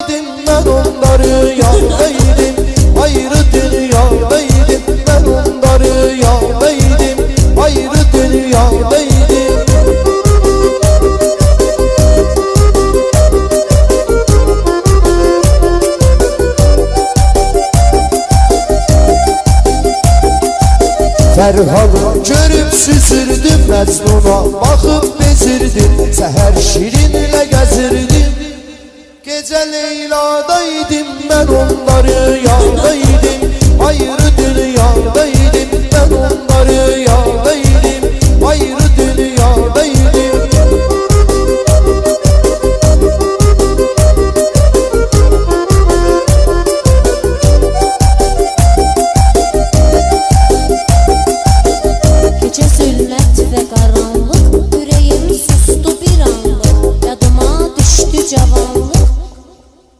dünyadaydım, ben onları yandaydım. Ayrı dünyadaydım, ben onları yandaydım. Ayrı dünyadaydım. Ferhal'ı görüp süzürdüm, Mecnun'a bakıp bezirdim. Seher şirinle gezirdim, gece Leyla'daydım, ben onları yandaydım. Ayrı dünya